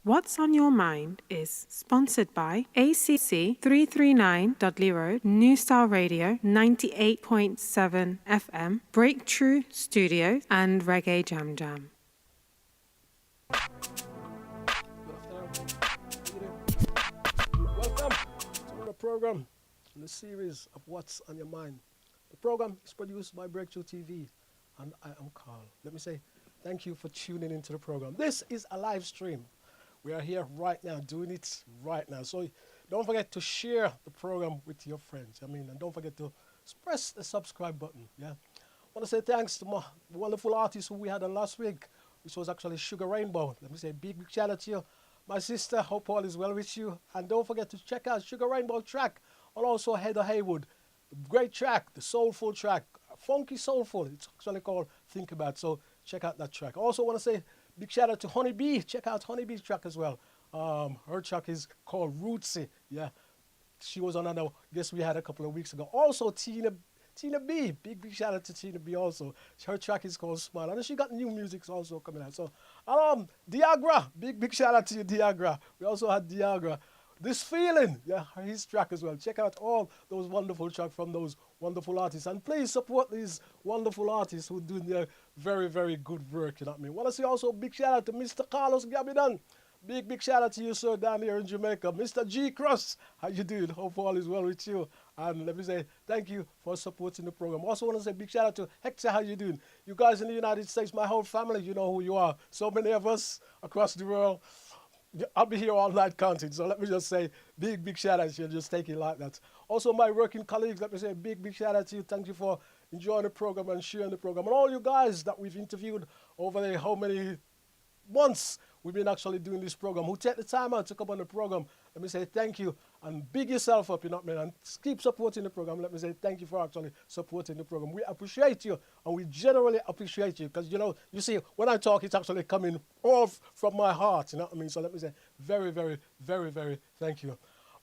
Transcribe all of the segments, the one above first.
What's on Your Mind is sponsored by ACC 339 Dudley Road, New Style Radio 98.7 FM, Breakthrough Studios, and Reggae Jam Jam. Welcome to the program in the series of What's on Your Mind. The program is produced by Breakthrough TV, and I am Carl. Let me say thank you for tuning into the program. This is a live stream. We are here right now, doing it right now. So don't forget to share the program with your friends. And don't forget to press the subscribe button. Yeah. I want to say thanks to my wonderful artists who we had on last week, which was actually Sugar Rainbow. Let me say big shout out to you. My sister, hope all is well with you. And don't forget to check out Sugar Rainbow track, and also Heather Haywood. Great track, the soulful track, funky soulful. It's actually called Think About. So check out that track. I also want to say big shout out to Honeybee. Check out Honeybee's track as well. Her track is called Rootsy. Yeah, she was on another guest we had a couple of weeks ago. Also Tina B. Big shout out to Tina B also. Her track is called Smile. And she got new music also coming out. So Diagra. Big shout out to you, Diagra. We also had Diagra. This Feeling, yeah, his track as well. Check out all those wonderful tracks from those wonderful artists. And please support these wonderful artists who do their very, very good work, you know what I mean? Want to say also big shout out to Mr. Carlos Gabidan. Big shout out to you, sir, down here in Jamaica. Mr. G. Cross, how you doing? Hope all is well with you. And let me say thank you for supporting the program. Also want to say big shout out to Hector, how you doing? You guys in the United States, my whole family, you know who you are. So many of us across the world. I'll be here all night counting, so let me just say big shout out to you, just take it like that. Also my working colleagues, let me say big shout out to you. Thank you for enjoying the program and sharing the program. And all you guys that we've interviewed over the how many months we've been actually doing this program, who take the time out to come on the program, let me say thank you and big yourself up, you know what I mean, and keep supporting the program. Let me say thank you for actually supporting the program. We appreciate you, and we generally appreciate you, because, you see, when I talk, it's actually coming off from my heart, you know what I mean? So let me say very, very, very, very thank you.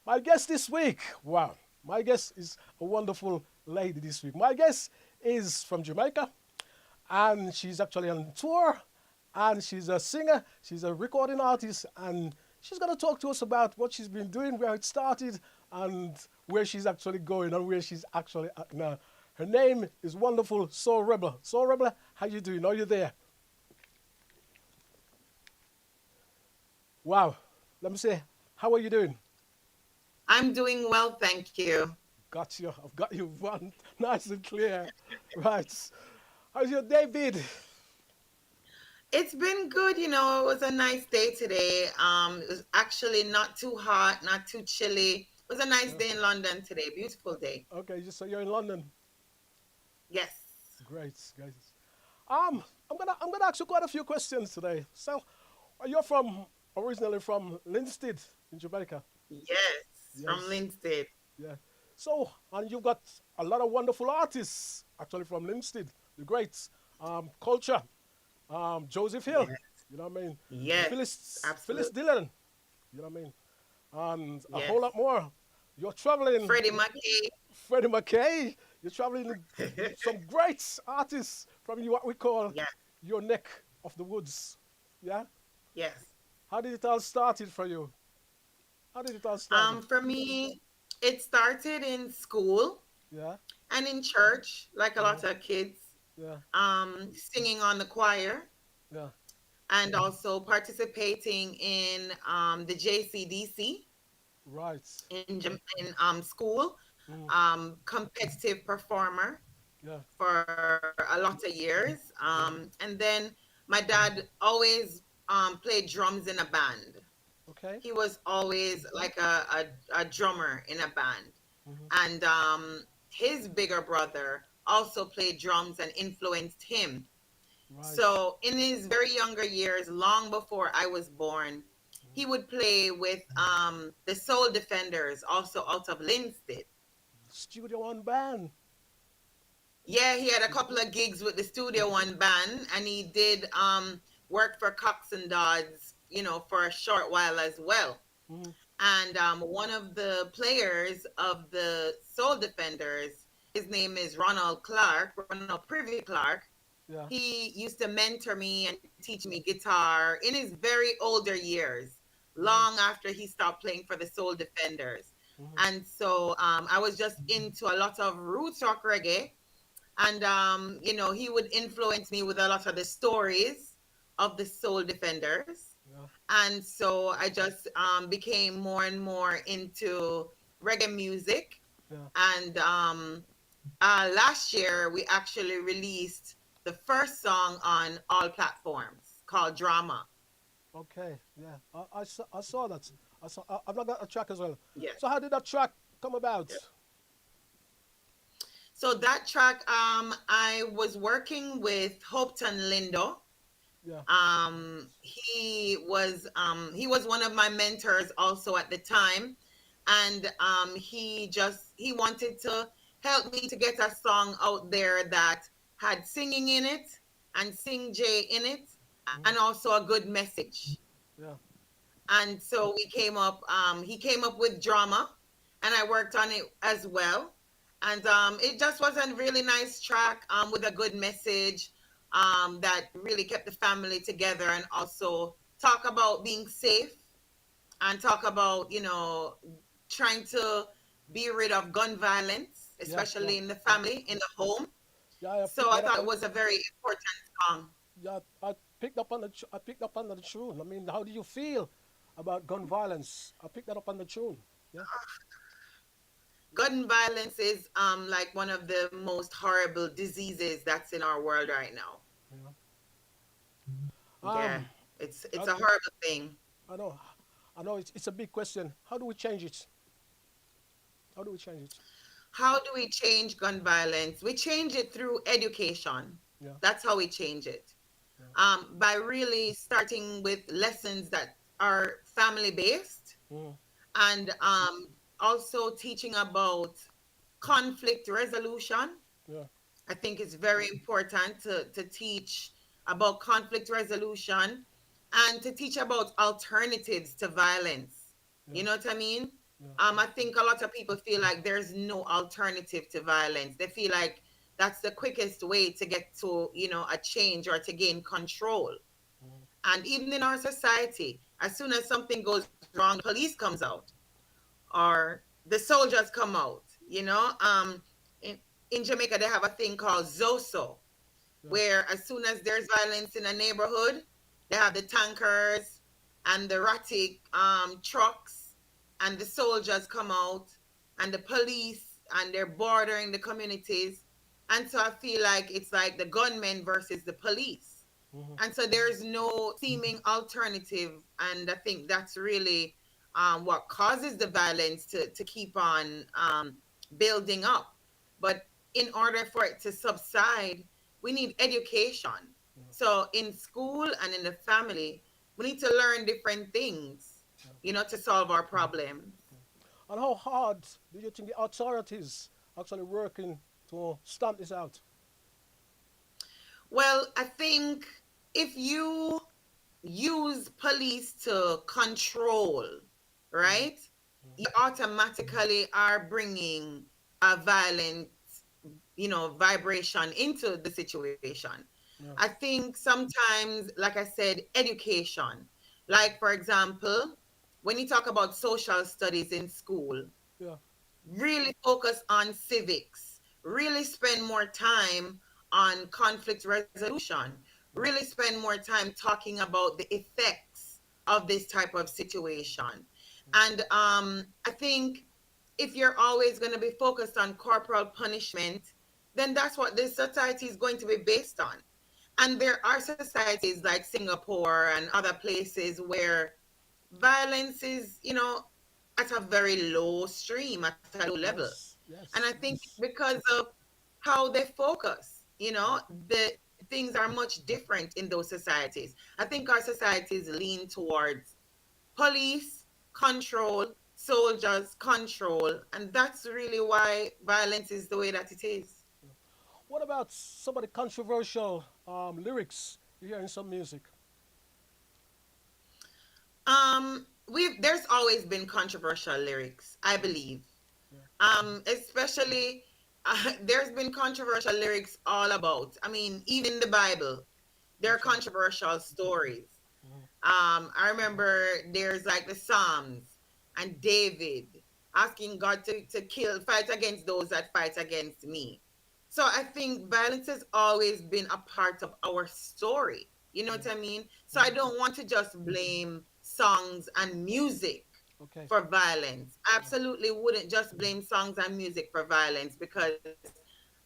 My guest this week, wow, my guest is a wonderful lady this week. My guest is from Jamaica, and she's actually on tour, and she's a singer, she's a recording artist, and she's going to talk to us about what she's been doing, where it started, and where she's actually going, and where she's actually at now. Her name is wonderful Soul Rebel. Soul Rebel, how you doing? Are you there? Wow. Let me say, how are you doing? I'm doing well, thank you. Got you. I've got you one nice and clear. Right. How's your day been? It's been good, It was a nice day today. It was actually not too hot, not too chilly. It was a nice day in London today. Beautiful day. Okay, so you're in London. Yes. Great, guys. I'm gonna ask you quite a few questions today. So, you're originally from Linstead in Jamaica? Yes, from Linstead. Yeah. So, and you've got a lot of wonderful artists actually from Linstead. The greats, Culture, Joseph Hill, Yes. you know what I mean? Yes, Phyllis absolutely. Dillon, you know what I mean? And a Yes. whole lot more. You're traveling, Freddie McKay. Freddie McKay. You're traveling with some great artists from what we call Yeah. your neck of the woods. Yeah. Yes. How did it all started for you? How did it all started? For me, it started in school Yeah. and in church, like a Uh-huh. lot of kids, Yeah. singing on the choir, Yeah. and also participating in the JCDC Right. in school, Mm. competitive performer Yeah. for a lot of years. And then my dad always played drums in a band. Okay. He was always like a drummer in a band. Hmm. And his bigger brother also played drums and influenced him. Right. So in his very younger years, long before I was born, he would play with the Soul Defenders, also out of Linstead. Studio One band. Yeah, he had a couple of gigs with the Studio One band, and he did work for Cox and Dodds, for a short while as well. Mm-hmm. And one of the players of the Soul Defenders, his name is Ronald Privy Clark. Yeah. He used to mentor me and teach me guitar in his very older years. Mm, long after he stopped playing for the Soul Defenders. mm-hmm. And so I was just into a lot of roots rock reggae. And, he would influence me with a lot of the stories of the Soul Defenders. Yeah, And so I just became more and more into reggae music. yeah. And last year, we actually released the first song on all platforms called Drama. Okay, yeah. I saw that. I've not got a track as well. Yes. So how did that track come about? So that track, I was working with Hopeton Lindo. Yeah. He was one of my mentors also at the time, and he wanted to help me to get a song out there that had singing in it and Sing J in it, and Mm-hmm. also a good message. Yeah. And so he came up with Drama, and I worked on it as well. And it just was a really nice track with a good message that really kept the family together, and also talk about being safe, and talk about trying to be rid of gun violence, Yeah. Yeah. especially in the Yeah. family, in the home. Yeah. I So picked I that up thought it on. was a very important song. Yeah. I picked up on the tune. I mean, how do you feel about gun violence? I picked that up on the tune. Yeah. Gun violence is like one of the most horrible diseases that's in our world right now. Yeah. Yeah, Um. it's I, a horrible thing. I know. I know. It's a big question. How do we change it? How do we change it? How do we change gun violence? We change it through education. Yeah. That's how we change it. Yeah. By really starting with lessons that are family based, Mm, and also teaching about conflict resolution. yeah. I think it's very important to teach about conflict resolution, and to teach about alternatives to violence. You Yeah. know what I mean? Yeah. I think a lot of people feel like there's no alternative to violence. They feel like that's the quickest way to get to, a change or to gain control. Mm, And even in our society, as soon as something goes wrong, the police comes out, or the soldiers come out. In Jamaica, they have a thing called Zoso, yeah. where as soon as there's violence in a neighborhood, they have the tankers and the erratic trucks, and the soldiers come out, and the police, and they're bordering the communities. And so I feel like it's like the gunmen versus the police. Mm-hmm. And so there's no seeming alternative. And I think that's really what causes the violence to keep on building up. But in order for it to subside, we need education. Yeah. So in school and in the family, we need to learn different things, Yeah. to solve our problems. And how hard do you think the authorities actually working to stamp this out? Well, I think if you use police to control, Mm-hmm. right, you automatically are bringing a violent, vibration into the situation. Yeah. I think sometimes, like I said, education. Like, for example, when you talk about social studies in school, Yeah. really focus on civics, really spend more time on conflict resolution, Yeah. really spend more time talking about the effects of this type of situation. And I think if you're always going to be focused on corporal punishment, then that's what this society is going to be based on. And there are societies like Singapore and other places where violence is, at a very low stream, at a low level. Yes. And Yes. I think it's Yes. because of how they focus, Yeah. the things are much different in those societies. I think our societies lean towards police, control, soldiers, control. And that's really why violence is the way that it is. What about some of the controversial lyrics you hear in some music? There's always been controversial lyrics, I Yeah. believe. Yeah. Especially there's been controversial lyrics all about. I mean, even in the Bible, there are That's right. controversial stories. Mm-hmm. I remember there's like the Psalms and David asking God to kill, fight against those that fight against me. So I think violence has always been a part of our story. You know Yeah. what I mean? So I Hmm. don't want to just blame songs and music Okay. for violence. I Yeah. absolutely wouldn't just blame songs and music for violence because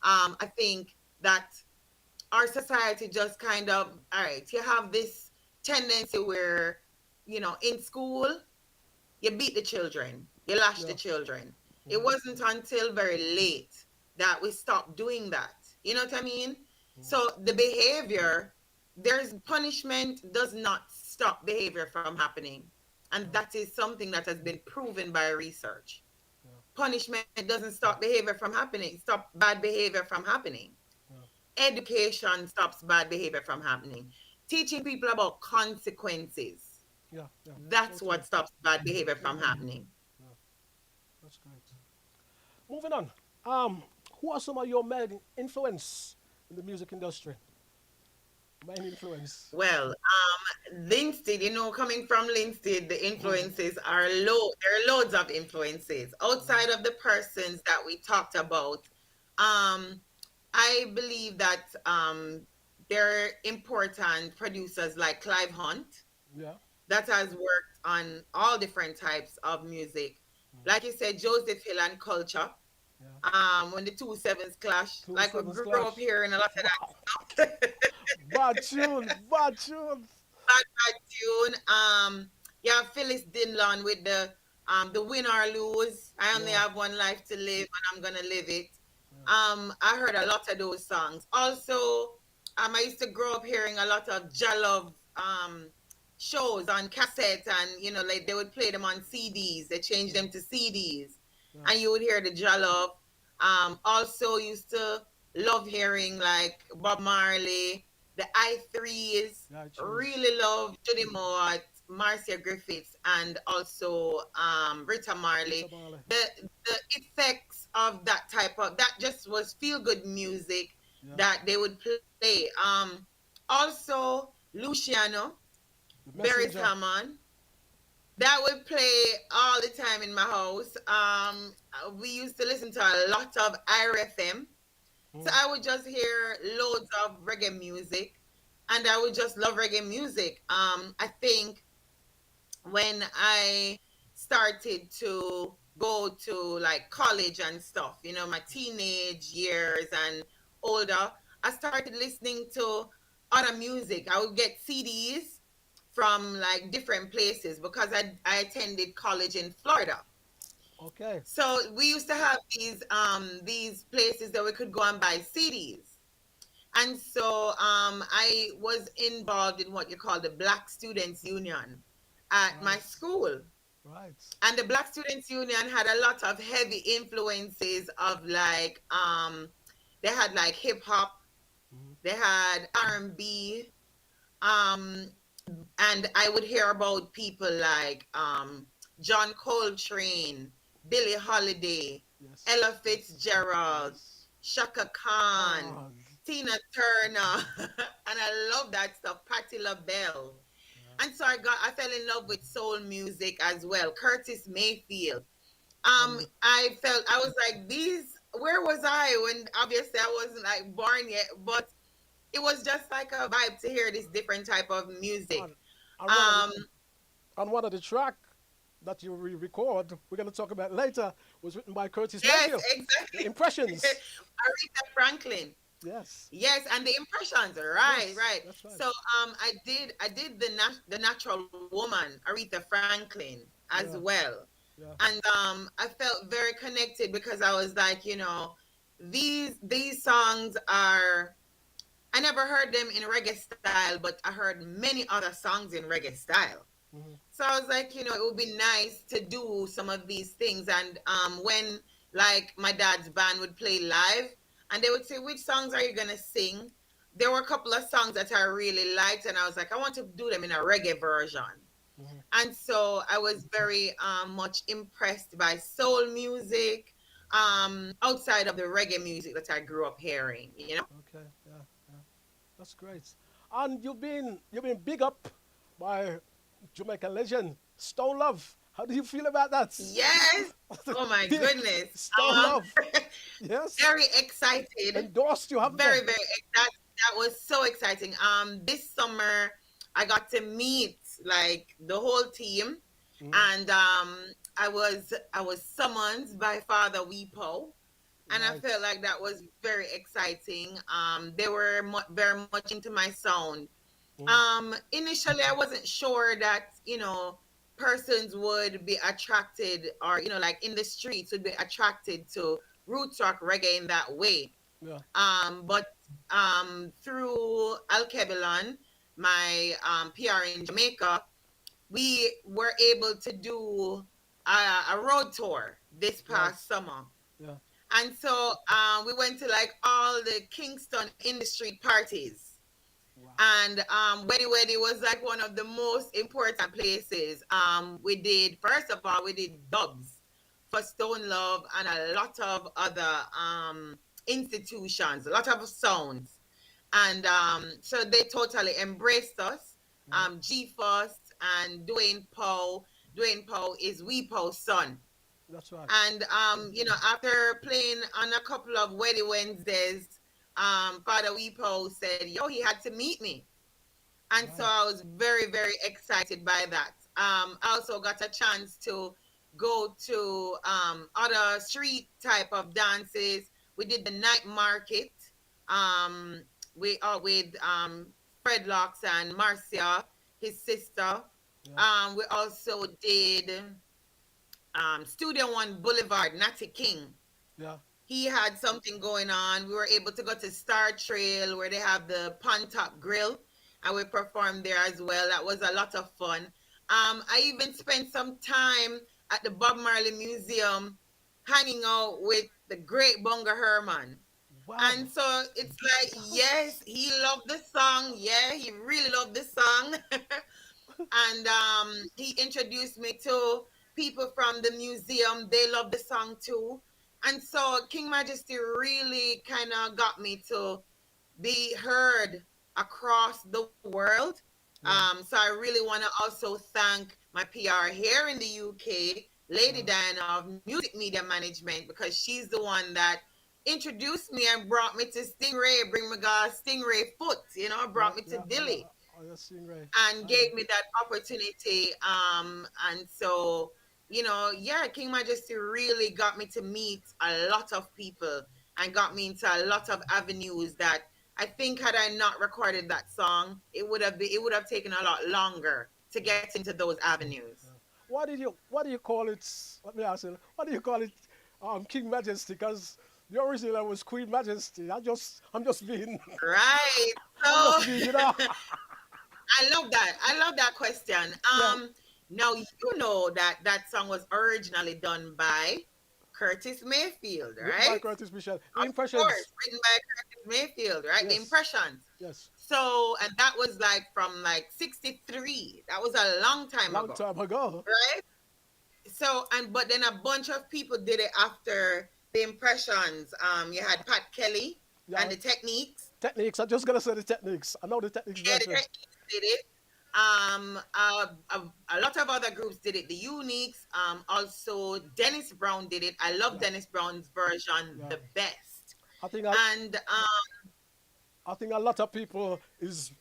I think that our society just kind of, all right, you have this tendency where, in school, you beat the children, you lash the Yeah. children. It Hmm. wasn't until very late that we stopped doing that. You know what I mean? Hmm. So the behavior, there's punishment does not stop behavior from happening. And Yeah. that is something that has been proven by research. Yeah. Punishment doesn't stop behavior from happening, stop bad behavior from happening. Yeah. Education stops bad behavior from happening. Teaching people about consequences, Yeah. Yeah. So that's true. what stops bad behavior Yeah. from happening. Yeah. That's great. Moving on. Um, who are some of your main influence in the music industry? Main influence. Well, Linstead, coming from Linstead, the Mm-hmm. influences are low. There are loads of influences Mm-hmm. outside of the persons that we talked about. Um, I believe that there are important producers like Clive Hunt Yeah. that has worked on all different types of music. Mm-hmm. Like you said, Joseph Hill and Culture. Yeah. When the two sevens clash, Two like we sevens grew up clash. hearing a lot of Wow. that stuff. Bad tune. Bad tune. Bad tune. Yeah, Phyllis Dillon with the win or lose. I only Yeah. have one life to live and I'm gonna live it. Yeah. I heard a lot of those songs. Also, I used to grow up hearing a lot of Jalove shows on cassette, and like they would play them on CDs. They changed Yeah. them to CDs, Yeah. and you would hear the Jalove. Also used to love hearing like Bob Marley, the I threes. Yeah. Cheese. Really love Judy Mowatt, Marcia Griffiths, and also Rita Rita Marley. Marley. The effects of that just was feel good music Yeah. that they would play. Also Luciano, The Barry messenger. Hammond, that would play all the time in my house. We used to listen to a lot of IRFM, so Mm. I would just hear loads of reggae music, and I would just love reggae music. I think when I started to go to like college and stuff, my teenage years and older, I started listening to other music. I would get CDs from like different places because I attended college in Florida. Okay. So we used to have these places that we could go and buy CDs. And so I was involved in what you call the Black Students Union at my Right. school. Right. And the Black Students Union had a lot of heavy influences of like they had like hip hop, Mm-hmm. they had R&B, um and I would hear about people like John Coltrane, Billie Holiday, Yes. Ella Yes. Fitzgerald, Yes. Shaka Khan, Khan. Tina Turner, and I love that stuff. Patti LaBelle, Yeah. and so I fell in love with soul music as well. Curtis Mayfield. And I was like, these. Where was I when obviously I wasn't like born yet, but it was just like a vibe to hear this different type of music. and and one of the Um, and one of the track that you record, we're gonna talk about later, was written by Curtis yes, Mayfield. The exactly. Impressions. Aretha Franklin. Yes. Yes, and the impressions, right, Yes. right. That's right. So I did the natural woman, Aretha Franklin, as Yeah. well. Yeah. And I felt very connected because I was like, these songs are I never heard them in reggae style, but I heard many other songs in reggae style. Mm-hmm. So I was like, it would be nice to do some of these things. And when like my dad's band would play live, and they would say, "Which songs are you gonna sing?" There were a couple of songs that I really liked, and I was like, I want to do them in a reggae version. Mm-hmm. And so I was very much impressed by soul music, outside of the reggae music that I grew up hearing. Okay. Yeah. Yeah. That's great. And you've been big up by Jamaican legend Stone Love. How do you feel about that? Yes. Oh my Big goodness. Stone Love. Yes. Very excited. Endorsed you, haven't they? That was so exciting. This summer I got to meet like the whole team, Mm, and I was summoned by Father Weepo, and I right. felt like that was very exciting. They were very much into my sound. Mm, Initially I wasn't sure that, persons would be attracted, or, like in the streets would be attracted to roots rock reggae in that way. yeah. But through Al Kebelan, my PR in Jamaica, we were able to do a road tour this Right. past summer. Yeah. And so we went to like all the Kingston in the street parties. Wow. And Weddy Weddy was like one of the most important places. We did, first of all, we did dubs for Stone Love and a lot of other institutions, a lot of sounds. And so they totally embraced us. Mm, G First and Dwayne Poe. Dwayne Poe is Wee Poe's son. that's right. And after playing on a couple of Weddy Wednesdays, Father Weepo said, "Yo, he had to meet me," and so Right. I was very, very excited by that. I also got a chance to go to other street type of dances. We did the night market. Um, we with Fredlocks and Marcia, his sister. Yeah. We also did Studio One Boulevard, Natty King. Yeah. He had something going on. We were able to go to Star Trail where they have the Pond Top Grill, and we performed there as well. That was a lot of fun. I even spent some time at the Bob Marley Museum hanging out with the great Bunga Herman. And Wow. so it's like, yes, he loved the song. Yeah, he really loved the song. And he introduced me to people from the museum. They love the song too. And so King Majesty really kind of got me to be heard across the world. Yeah. So I really want to also thank my PR here in the UK, Lady Yeah. Diana of Music Media Management, because she's the one that introduced me and brought me to Stingray, bring me God Stingray foot, Yeah. brought me to Yeah. Oh, yeah. Dilly Oh, yeah. Stingray. and I know. gave me that opportunity. And so, yeah, King Majesty really got me to meet a lot of people and got me into a lot of avenues that I think had I not recorded that song, it would have taken a lot longer to Yeah. get into those avenues. Yeah. What do you call it? Let me ask you. What do you call it? King Majesty, because the original was Queen Majesty. I'm just being, Right. I'm So just being, you know. I love that. I love that question. Yeah. Now you know that that song was originally done by Curtis Mayfield, Written by right? Curtis Michelle. The Of course, Impressions. written by Curtis Mayfield, right? The Yes. Impressions. Yes. So, and that was like from like 63. That was a long time Long ago, time ago. right? So, and but then a bunch of people did it after the Impressions. You had Pat Kelly and Yeah. the Techniques. Techniques. I'm just gonna say the techniques. I know the techniques Yeah, the version. Techniques did it. A lot of other groups did it. The Uniques, also Dennis Brown did it. I love Yeah. Dennis Brown's version Yeah. the best. I think And I think a lot of people is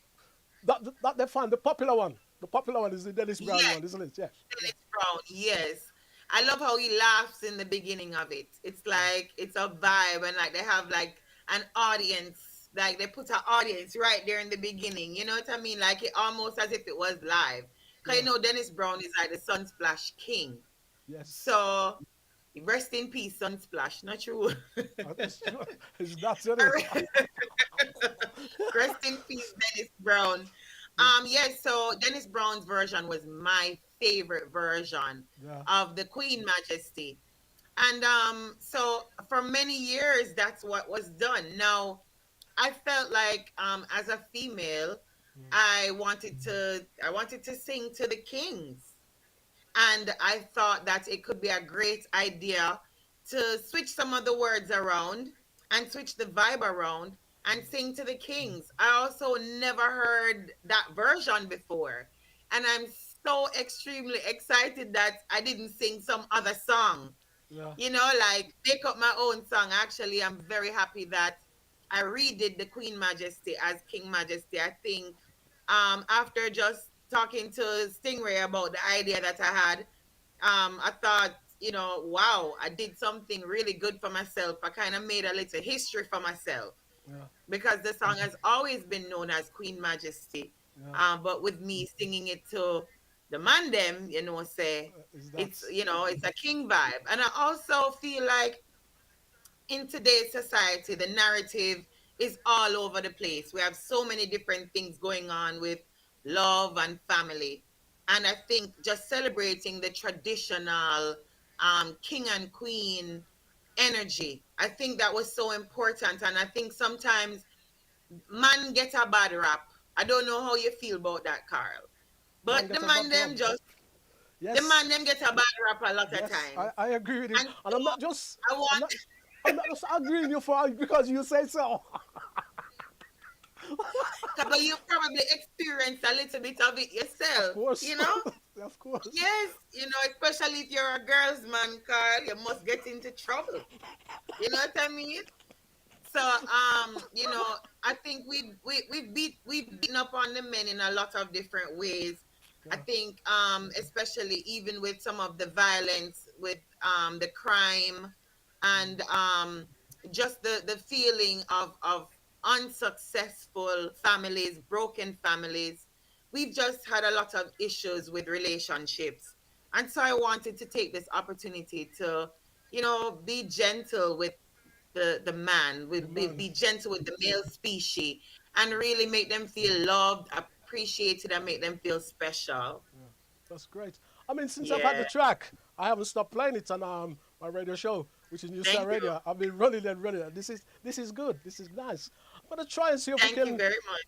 that they find the popular one. The popular one is the Dennis Brown yes, one, isn't it? Yes. Dennis Brown, yes. I love how he laughs in the beginning of it. It's Yeah. like it's a vibe, and like they have like an audience, like they put an audience right there in the beginning. You know what I mean? Like it almost as if it was live. Cause Yeah. Dennis Brown is like the Sunsplash king. Yes. So rest in peace, Sunsplash. Not true. That's true. It's not in it. Rest in peace, Dennis Brown. Yeah. Yes, so Dennis Brown's version was my favorite version Yeah. of the Queen Majesty. And so for many years that's what was done. Now I felt like as a female, Mm. I wanted to sing to the kings. And I thought that it could be a great idea to switch some of the words around and switch the vibe around and sing to the kings. I also never heard that version before. and I'm so extremely excited that I didn't sing some other song. Yeah. Like make up my own song. Actually, I'm very happy that I redid the Queen Majesty as King Majesty. I think after just talking to Stingray about the idea that I had, I thought, wow, I did something really good for myself. I kind of made a little history for myself Yeah. because the song has always been known as Queen Majesty. Yeah. But with me singing it to the man them, say Is that? it's a king vibe. And I also feel like in today's society, the narrative is all over the place. We have so many different things going on with love and family. And I think just celebrating the traditional king and queen energy, I think that was so important. And I think sometimes man get a bad rap. I don't know how you feel about that, Carl. Man But get a bad rap. the Yes. man them get a bad rap a lot of Yes. times. I agree with you. And And so I I'm want, not I'm not just agreeing you for because you say so. but you probably experienced a little bit of it Of yourself, course. Of course. Yes, especially if you're a girl's man, Carl, you must get into trouble. You know what I mean? So, I think we've beaten up on the men in a lot of different ways. I Yeah. think, especially even with some of the violence, with the crime, and just the feeling of unsuccessful families, broken families. We've just had a lot of issues with relationships, and so I wanted to take this opportunity to, be gentle with the man, The man. be gentle with the male species, and really make them feel loved, appreciated, and make them feel special. Yeah. That's great. I mean, since I've had Yeah. the track, I haven't stopped playing it on my radio show, which is New Star Thank you. Radio. I've been running and running. This is good. This is nice. I'm gonna try and see if we Thank you can. very much.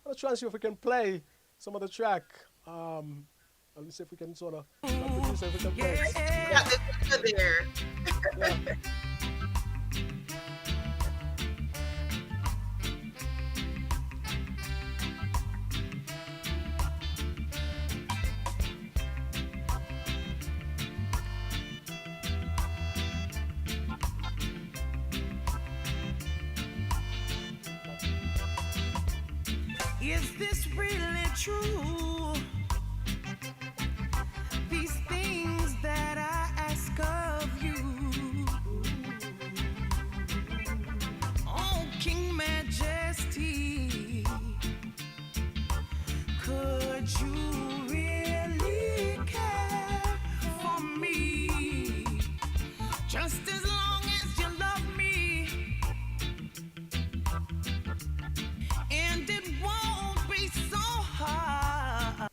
I'm gonna try and see if we can play some of the track. Um, let me see if we can sort of like producer if we can play it. Yeah, the picture there. Yeah. Is this really true? These things that I ask of you. Oh, King Majesty, could you really care for me? Just as long as you love me, and it won't be so hard.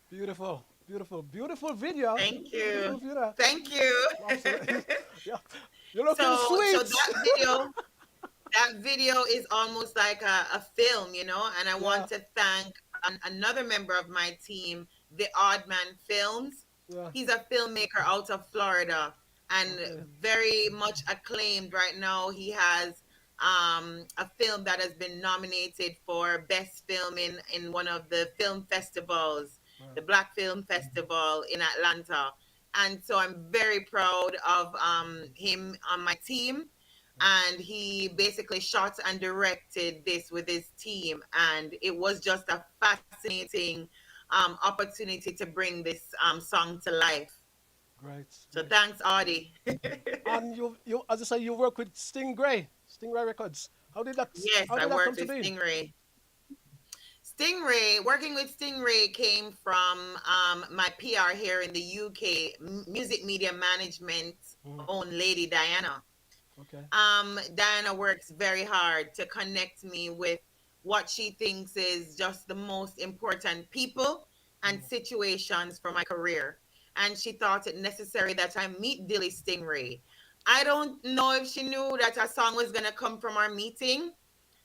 Beautiful, beautiful, beautiful video. Thank Beautiful you. video. Thank you. Absolutely. Yeah. You're looking So sweet. that video is almost like a film, and I Yeah. want to thank another member of my team, the Odd Man Films. Yeah. He's a filmmaker out of Florida and Okay. very much acclaimed right now. He has a film that has been nominated for best film in one of the film festivals, Right. the Black Film Festival in Atlanta. And so I'm very proud of him on my team. Yeah. And he basically shot and directed this with his team. And it was just a fascinating opportunity to bring this song to life. Great. So Great. thanks, Audie. And you as I say, you work with Stingray Records. Yes, How I did that come worked to with be? Stingray. Working with Stingray came from my PR here in the UK, Music Media Management Mhm. own Lady Diana. Okay. Diana works very hard to connect me with what she thinks is just the most important people and Mhm. situations for my career. And she thought it necessary that I meet Dilly Stingray. I don't know if she knew that a song was going to come from our meeting,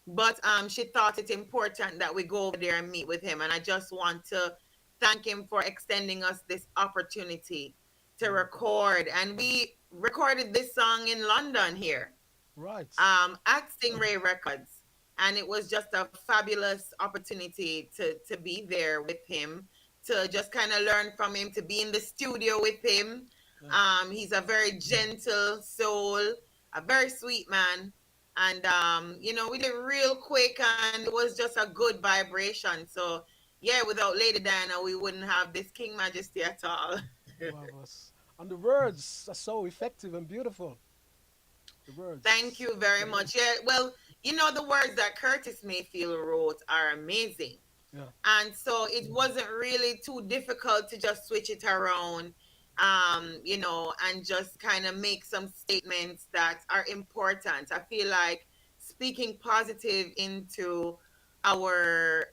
but she thought it important that we go over there and meet with him. And I just want to thank him for extending us this opportunity to Beautiful. record. And we recorded this song in London here Right. at Stingray Records. and it was just a fabulous opportunity to be there with him, to just kind of learn from him, to be in the studio with him. Yeah. He's a very gentle soul, a very sweet man, and we did it real quick, and it was just a good vibration. So yeah, without Lady Diana, we wouldn't have this King Majesty at all. Marvelous. And the words are so effective and beautiful. The Thank words. you very much. Yeah, well, the words that Curtis Mayfield wrote are amazing. Yeah. And so it wasn't really too difficult to just switch it around, and just kind of make some statements that are important. I feel like speaking positive into our,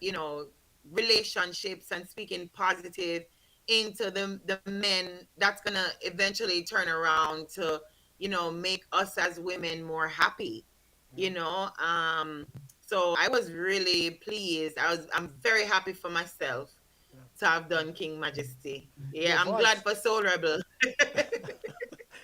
relationships, and speaking positive into the men, that's gonna eventually turn around to, make us as women more happy, Yeah. you know. So I was really pleased. I'm very happy for myself Yeah. to have done King Majesty. Your Yeah, I'm glad voice. for Soul Rebel.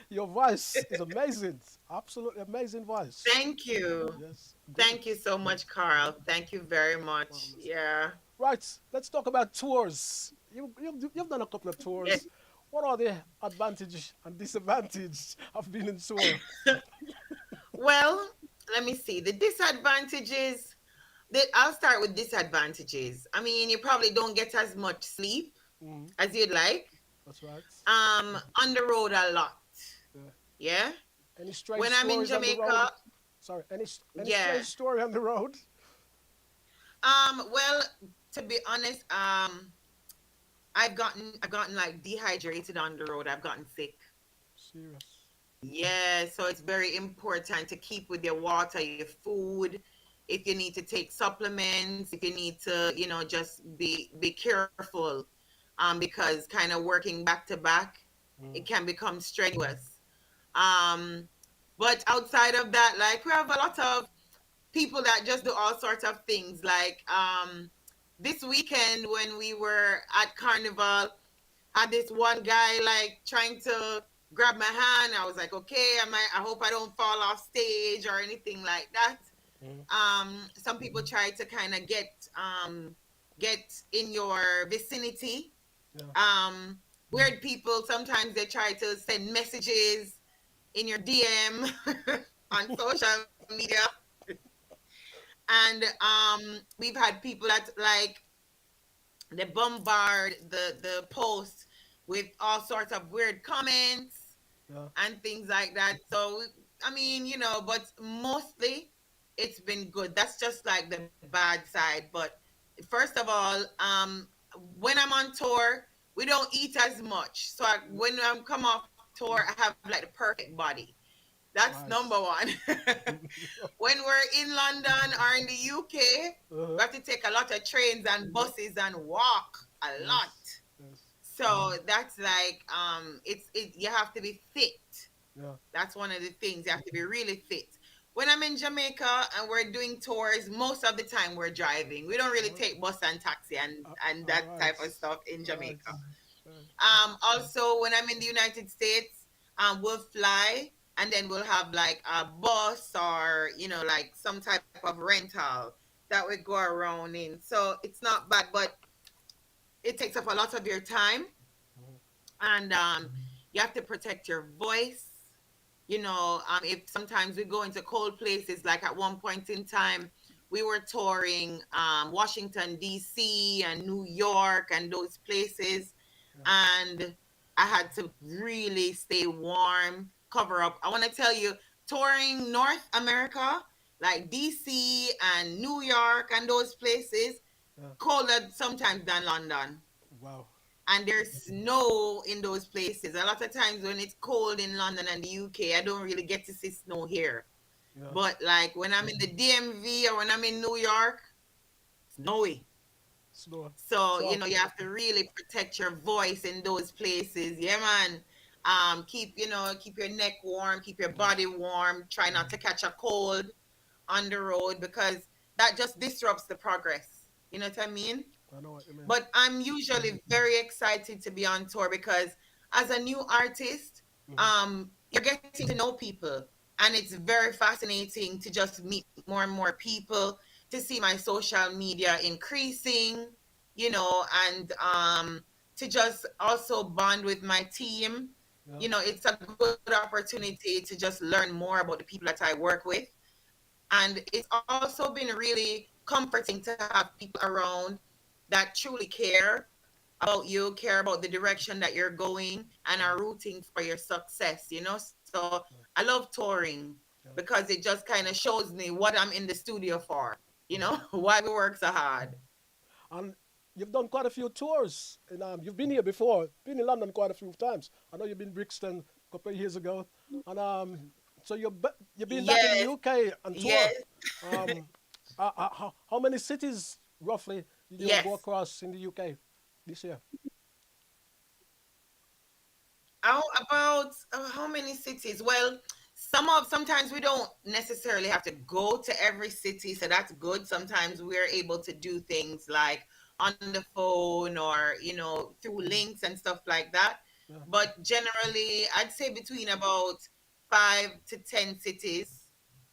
Your voice is amazing. Absolutely amazing voice. Thank you. Yes. Great. Thank you so much, Carl. Thank you very much. Marvelous. Yeah. Right. Let's talk about tours. You've done a couple of Yeah. tours. What are the advantages and disadvantages of being in tour? Well, let me see. The disadvantages, I'll start with disadvantages. I mean, you probably don't get as much sleep Mhm. as you'd like. That's right. On the road a lot. Yeah. Yeah. Any strange When I'm in stories on the road? Jamaica, Sorry. Any yeah. strange story on the road? Well, to be honest, I've gotten like dehydrated on the road. I've gotten sick. Serious. Yeah, so it's very important to keep with your water, your food. If you need to take supplements, if you need to, just be careful, because kind of working back to back, Mm. it can become strenuous. Um, but outside of that, like we have a lot of people that just do all sorts of things. Like this weekend when we were at Carnival, had this one guy like trying to grab my hand. I was like, okay, I hope I don't fall off stage or anything like that. Mm. Some people try to kind of get in your vicinity. Yeah. Um, weird people, sometimes they try to send messages in your DM on social media. And we've had people that like they bombard the post with all sorts of weird comments Yeah. and things like that. So I mean, but mostly it's been good. That's just like the bad side. But first of all, when I'm on tour, we don't eat as much. So when I'm come off tour, I have like the perfect body. That's number Nice. one. When we're in London or in the UK, Uh-huh. we have to take a lot of trains and buses and walk a lot. Yes. Yes. So that's like you have to be fit. Yeah. That's one of the things. You have to be really fit. When I'm in Jamaica and we're doing tours, most of the time we're driving. We don't really Uh-huh. take bus and taxi and All that right. type of stuff in Right. Jamaica. Right. Also, when I'm in the United States, we'll fly, and then we'll have like a bus or like some type of rental that we go around in. So it's not bad, but it takes up a lot of your time, Mhm. and you have to protect your voice. If sometimes we go into cold places, like at one point in time, we were touring Washington D.C. and New York and those places, Yeah. and I had to really stay warm, cover up. I want to tell you, touring North America, like DC and New York and those places, Yeah. colder sometimes than London. Wow. And there's snow in those places. A lot of times when it's cold in London and the UK, I don't really get to see snow here. Yeah. But like when I'm in the DMV or when I'm in New York, snowy. Slow. So, So. you have to really protect your voice in those places. Yeah, man. Keep your neck warm, keep your body warm. Try not to catch a cold on the road, because that just disrupts the progress. You know what I mean? I know what you mean. But I'm usually very excited to be on tour, because as a new artist, Mhm. you're getting to know people, and it's very fascinating to just meet more and more people. to see my social media increasing, and to just also bond with my team. Yeah. It's a good opportunity to just learn more about the people that I work with. And it's also been really comforting to have people around that truly care about you, care about the direction that you're going, and Yeah. are rooting for your success. So I love touring Yeah. because it just kind of shows me what I'm in the studio for, why we work so hard. And you've done quite a few tours. And you've been here before. Been in London quite a few times. I know you've been Brixton a couple of years ago. And so you've been back in the Yes, UK and tour. yes, Um, how many cities roughly did you go yes. across in the UK this year? How about how many cities? Well, sometimes we don't necessarily have to go to every city, so that's good. Sometimes we're able to do things like on the phone or through Mm, links and stuff like that. yeah. But generally, I'd say between about 5 to 10 cities,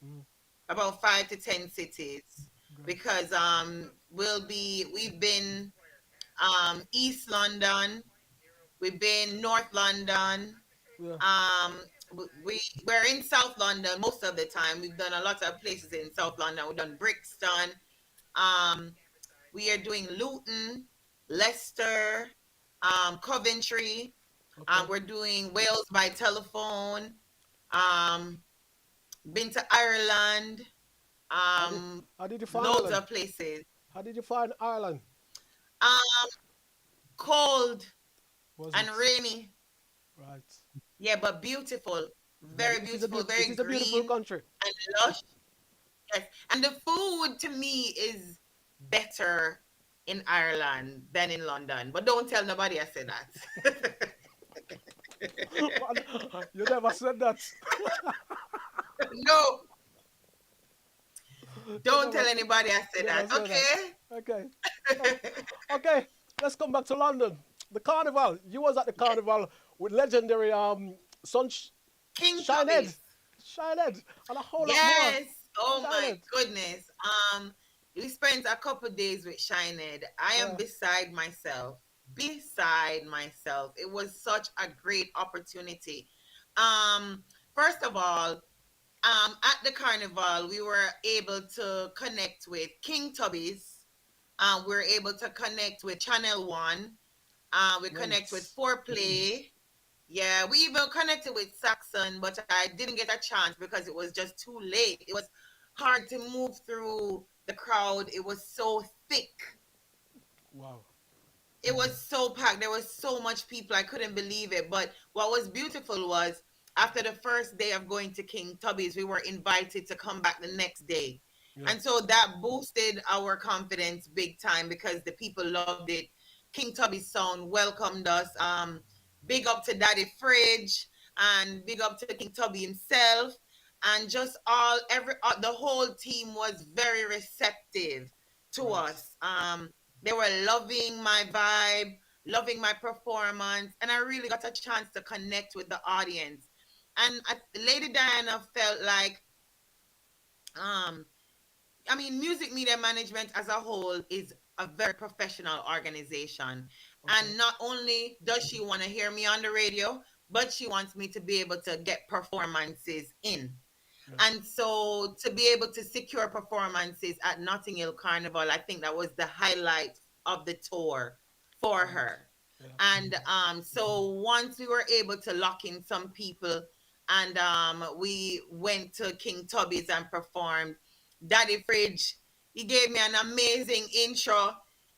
Mm, about 5 to 10 cities, great. because we've been East London, we've been North London. Yeah. um we're in South London most of the time. We've done a lot of places in South London. We've done Brixton. um we are doing Luton, Leicester, Coventry. Okay. We're doing Wales by telephone. um been to Ireland. How did um how did you find Loads Ireland? of places. How did you find Ireland? um Cold Was and it rainy. right? Yeah, but beautiful. Yeah. Very beautiful, It very is a beautiful green country. and lush. Yes. And the food to me is better in Ireland than in London. But don't tell nobody I said that. Man, you never said that. No, You don't tell never anybody I you said never that. said that. Okay. O- Okay. Let's come back to London. The carnival. You was at the carnival with legendary Sun King Shinehead, Tubby's. Shinehead, and a whole lot more. Yes. Oh my Shinehead. goodness. We spent a couple days with Shined. I am Yeah. beside myself. Beside myself. It was such a great opportunity. Um, First of all, at the carnival, we were able to connect with King Tubby's. We were able to connect with Channel One. We connect with Great. Foreplay. Yeah, we even connected with Saxon, but I didn't get a chance because it was just too late. It was hard to move through the crowd. It was so thick. Wow. It was so packed. There was so much people. I couldn't believe it. But what was beautiful was after the first day of going to King Tubby's, we were invited to come back the next day. Yeah. And so that boosted our confidence big time because the people loved it. King Tubby's sound welcomed us. Big up to Daddy Fridge and big up to King Tubby himself. And just the whole team was very receptive to Right. us. They were loving my vibe, loving my performance, and I really got a chance to connect with the audience. And Lady Diana felt like, um, I mean, music media management as a whole is a very professional organization. Okay. And not only does she want to hear me on the radio, but she wants me to be able to get performances in. Yeah. And so to be able to secure performances at Notting Hill Carnival, I think that was the highlight of the tour for Right. her. Yeah. And so once we were able to lock in some people and we went to King Tubby's and performed, Daddy Fridge, he gave me an amazing intro.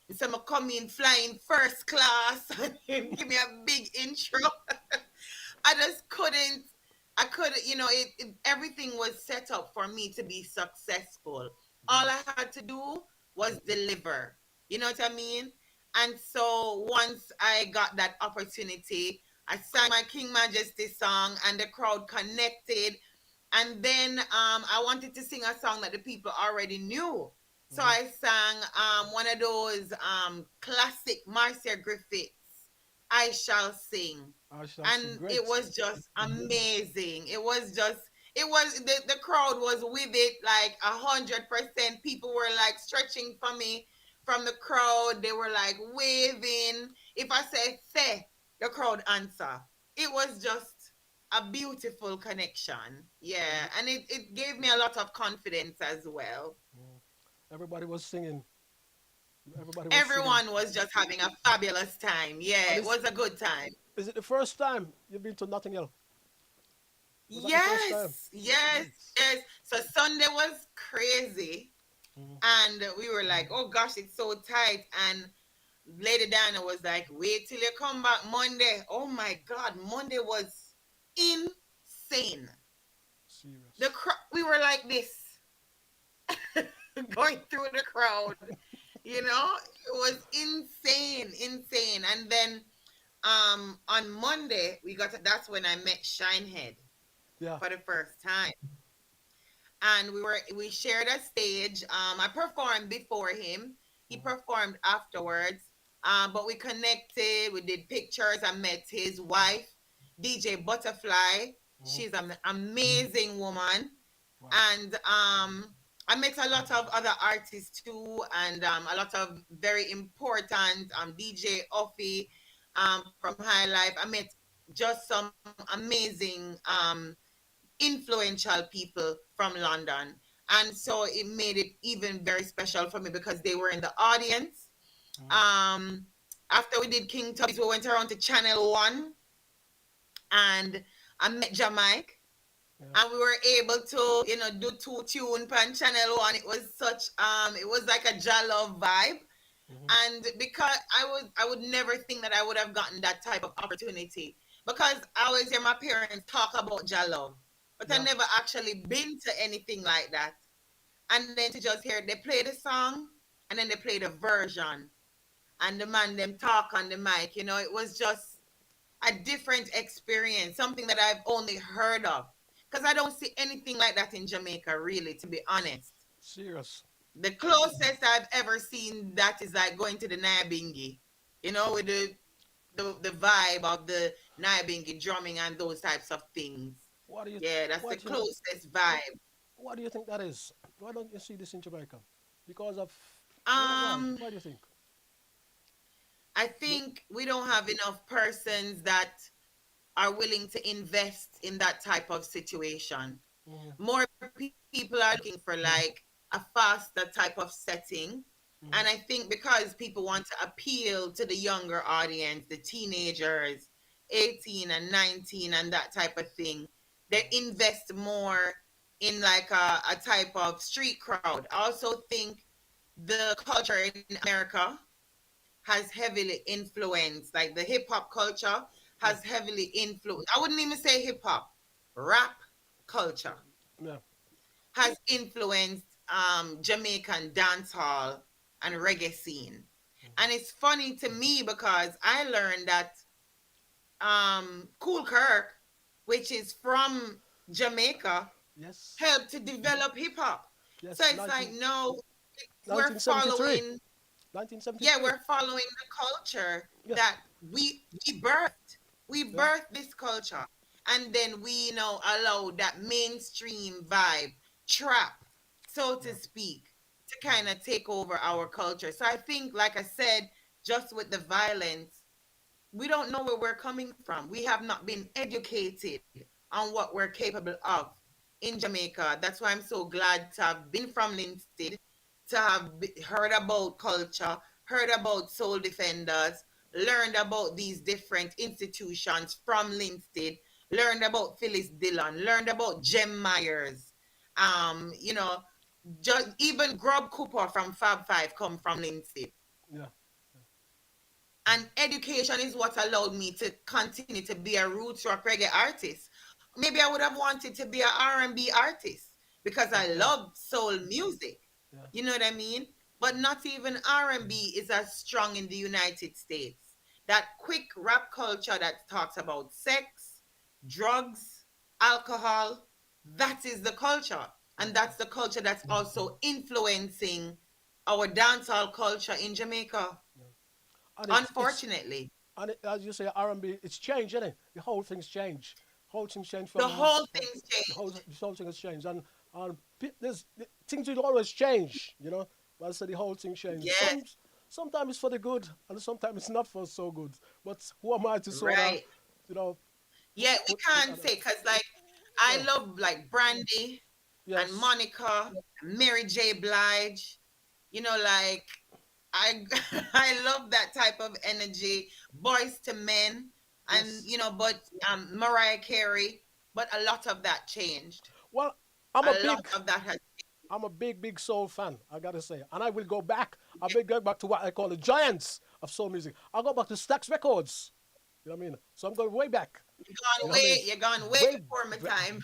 He said, "I'm coming flying first class." And he gave me a big intro. I just couldn't. I couldn't. Everything was set up for me to be successful. All I Great. had to do was deliver. You know what I mean? And so once I got that opportunity, I sang my King Majesty song, and the crowd connected. And then I wanted to sing a song that the people already knew. So Mm-hmm. I sang one of those classic Marcia Griffiths, "I Shall Sing." I shall sing. And it Great. was just amazing. It was just The crowd was with it like 100%. People were like stretching for me from the crowd. They were like waving. If I said "say," the crowd answer. It was just a beautiful connection. Yeah, Mhm. and it gave me a lot of confidence as well. Mhm. Everybody was singing. Everybody was singing. Everyone was just having a fabulous time. Yeah, And it was a good time. is it the first time you've been to Notting Hill? Was that the first time? Yes, yes, Nice. yes. So Sunday was crazy, Mhm. and we were like, "Oh gosh, it's so tight." And Lady Diana was like, "Wait till you come back Monday." Oh my God, Monday was insane. Serious. We were like this, going through the crowd. It was insane, insane. And then on Monday that's when I met Shinehead Yeah. for the first time. And we shared a stage. I performed before him. He Mhm. performed afterwards. But we connected. We did pictures. I met his wife, DJ Butterfly. Mhm. She's an amazing woman. Wow. And I met a lot of other artists too, and a lot of very important DJ Offie from High Life. I met just some amazing influential people from London. And so it made it even very special for me because they were in the audience. Mhm. Um, After we did King Tubby's, we went around to Channel One and I met Jamaica. Yeah. And we were able to, do two tune on Channel One. It was like a Jollof vibe. Mhm. And because I would never think that I would have gotten that type of opportunity because I always hear my parents talk about Jollof, but I Yeah. never actually been to anything like that. And then to just hear they play the song and then they play the version and the man them talk on the mic. It was just a different experience, something that I've only heard of. Because I don't see anything like that in Jamaica, really, to be honest. Serious. The closest I've ever seen that is like going to the Nyabingi, with the vibe of the Nyabingi drumming and those types of things. What do you Yeah, that's the what do you closest vibe. what do you think that is? Why don't you see this in Jamaica? Because of why? Um, Why do you think? I Be- think we don't have enough persons that are willing to invest in that type of situation. Mhm. More people are looking for like a faster type of setting. And Mhm. I think because people want to appeal to the younger audience, the teenagers, 18 and 19 and that type of thing, they invest more in like a type of street crowd. I also think the culture in America has heavily influenced, like the hip hop culture Yeah. has heavily influenced. I wouldn't even say hip hop, rap culture Yeah. has influenced Jamaican dancehall and reggae scene. Mhm. And it's funny to me because I learned that Cool Kirk, which is from Jamaica, Yes. helped to develop hip hop. So Yes. it's like, no, we're 1973. following, yeah, 1973. we're following the culture Yeah. that we birthed. We Yeah. birthed this culture. And then we, allow that mainstream vibe, trap, so to Yeah. speak, to kind of take over our culture. So I think, like I said, just with the violence, we don't know where we're coming from. We have not been educated on what we're capable of in Jamaica. That's why I'm so glad to have been from Linstead, to have heard about culture, heard about soul defenders, learned about these different institutions from Linstead, learned about Phyllis Dillon, learned about Jem Myers. You know, just even Grub Cooper from Fab Five come from Linstead. Yeah. And education is what allowed me to continue to be a roots rock reggae artist. Maybe I would have wanted to be an R&B artist because I Okay. love soul music. Yeah. You know what I mean? But not even R&B is as strong in the United States. That quick rap culture that talks about sex, drugs, alcohol, that is the culture. Yeah. And that's the culture that's also influencing our dancehall culture in Jamaica, Yeah. And it's unfortunately. and it, as you say, R&B. It's changed, isn't it? The whole thing's changed. whole thing changed The from whole thing's changed. the whole thing has changed, and things will always change, you know. But I said the whole thing changed. Yes, Sometimes it's for the good, and sometimes it's not for so good. But who am I to sort of, right. you know, Yeah, we put can't say because like I yeah, love like Brandy and yes, Monica, Mary J. Blige. You know, like I I love that type of energy. Boys to Men, and yes. you know, but Mariah Carey. But a lot of that changed. Well, I'm a A lot big of that has. big soul fan, I gotta say. And I will go back. I will go back to what I call the giants of soul music. I'll go back to Stax Records. You know what I mean? So I'm going way back. You know what I mean? You're gone way Way, before my time.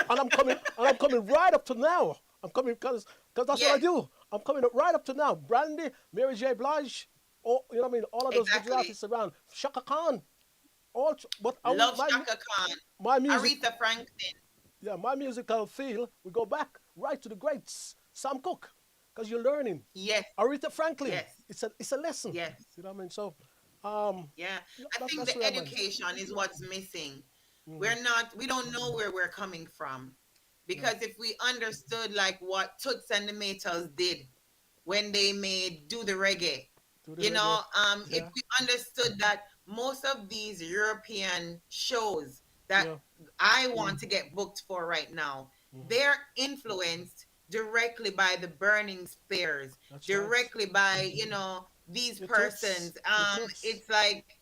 and I'm coming right up to now. I'm coming because that's what I Yes, do. I'm coming up right up to now. Brandy, Mary J. Blige, all, you know what I mean? All of those good exactly. artists around. Shaka Khan, all. But Love Shaka Khan, my music, Aretha Franklin. yeah, my musical feel, we go back right to the greats. Sam Cooke, because you're learning. Yes, Aretha Franklin, yes, it's a lesson. yes. You know what I mean? So, um, Yeah, I think that's the where I'm at. education is what's missing. Mm, We don't know where we're coming from. yeah, Because if we understood like what Toots and the Maytals did when they made Do the Reggae, do the reggae. if Yeah, we understood that most of these European shows that yeah, I want to get booked for right now, hmm, they're influenced directly by the Burning Spears, that's right. directly by, these The toots, persons. the toots. It's like,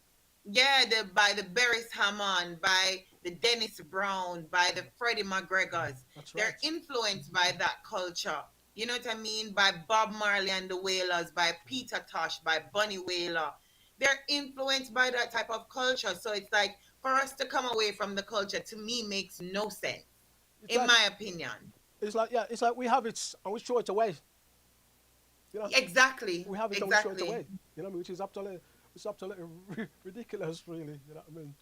yeah, by the Beres Hammond, by the Dennis Brown, by the Freddie McGregors. That's They're right. influenced by that culture. You know what I mean? By Bob Marley and the Wailers, by Peter Tosh, by Bunny Wailer. They're influenced by that type of culture. So it's like for us to come away from the culture to me makes no sense, It's in like my opinion. yeah, it's like we have it and we throw it away. You know, Exactly. we have it and we throw it Exactly. away. You know, what I mean? Which is absolutely ridiculous, really. You know what I mean?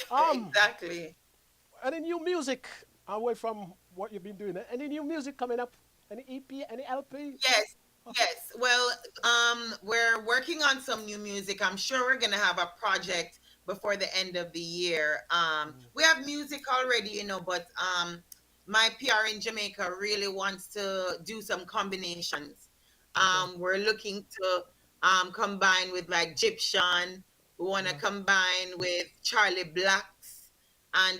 Um, Exactly. any new music away from what you've been doing? Any new music coming up? Any EP? Any LP? Yes, yes. Well, we're working on some new music. I'm sure we're gonna have a project before the end of the year. Mm, We have music already, but my PR in Jamaica really wants to do some combinations. okay. We're looking to combine with like Egyptian. We want to Yeah. combine with Charlie Blacks and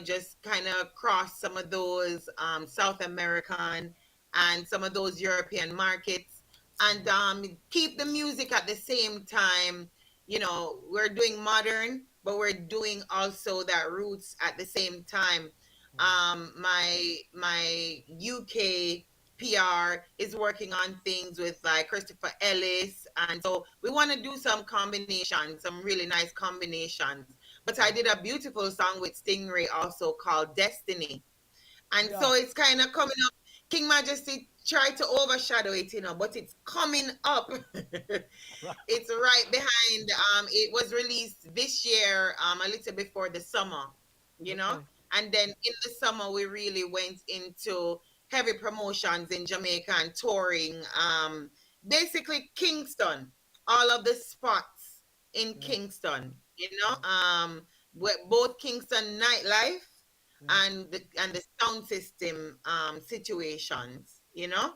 just kind of cross some of those South American and some of those European markets and keep the music at the same time. We're doing modern, but we're doing also that roots at the same time. Mm, My UK PR is working on things with like Christopher Ellis, and so we want to do some combinations, some really nice combinations. But I yeah. did a beautiful song with Stingray also called Destiny, and Yeah. so it's kind of coming up. King Majesty tried to overshadow it, but it's coming up. It's right behind. It was released this year, a little before the summer, you know. Okay. And then in the summer, we really went into heavy promotions in Jamaica and touring. Basically Kingston, all of the spots in Yeah. Kingston, Yeah. both Kingston nightlife Yeah. and the sound system situations, Yeah.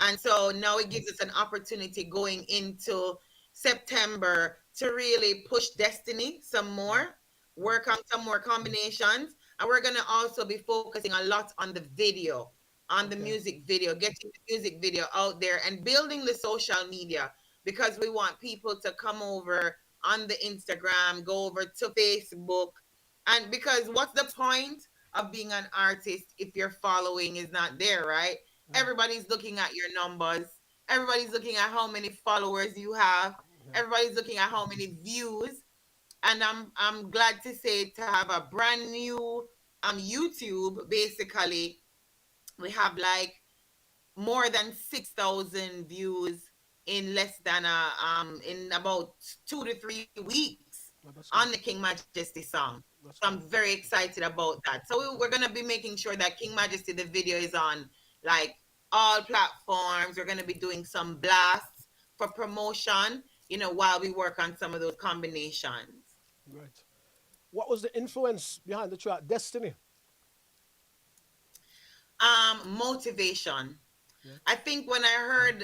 and so now it gives us an opportunity going into September to really push Destiny some Yeah. more, work on some more combinations. And we're going to also be focusing a lot on the video, on the Okay. music video, getting the music video out there and building the social media because we want people to come over on the Instagram, go over to Facebook. And because what's the point of being an artist if your following is not there, right? Yeah. Everybody's looking at your numbers. Everybody's looking at how many followers you have. Yeah. Everybody's looking at how many views. And I'm glad to say to have a brand new YouTube. Basically, we have like more than 6,000 views in less than in about 2 to 3 weeks Well, that's on good. the King Majesty song. That's So I'm good. very excited about that. So we're gonna be making sure that King Majesty the video is on like all platforms. We're gonna be doing some blasts for promotion, while we work on some of those combinations. Great. What was the influence behind the track Destiny? Motivation. Yeah. I think when I heard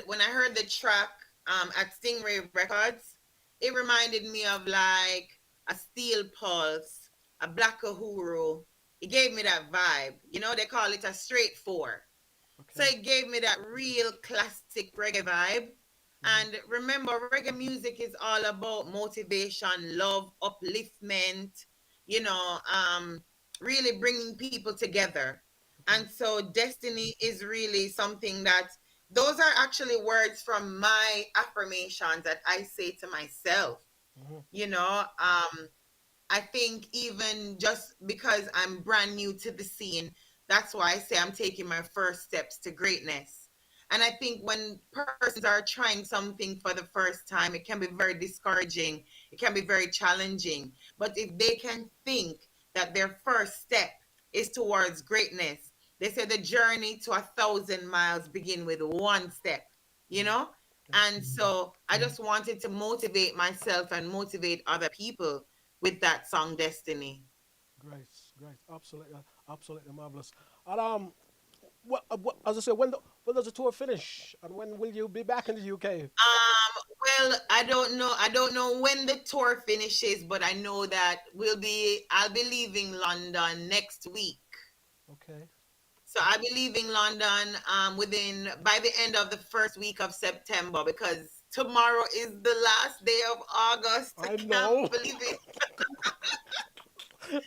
the track at Stingray Records, it reminded me of like a Steel Pulse, a Black Uhuru. It gave me that vibe. They call it a straight four. So Okay. it gave me that real classic reggae vibe. Hmm. And remember, reggae music is all about motivation, love, upliftment, you know, um, really bringing people together. Okay. And so, destiny is really something that those are actually words from my affirmations that I say to myself. Hmm. You know, I think even just because I'm brand new to the scene, that's why I say I'm taking my first steps to greatness. And I think when persons are trying something for the first time, it can be very discouraging. It can be very challenging. But if they can think that their first step is towards greatness, they say the journey to 1,000 miles begin with one step, you Yeah. know? Yeah. And so I just wanted to motivate myself and motivate other people with that song Destiny. Great. Great. Absolutely. Absolutely marvelous. And as I said, when does the tour finish, and when will you be back in the UK? Well, I don't know when the tour finishes, but I know that I'll be leaving London next week. Okay. So I'll be leaving London within by the end of the first week of September because tomorrow is the last day of August. I I can't know. believe it.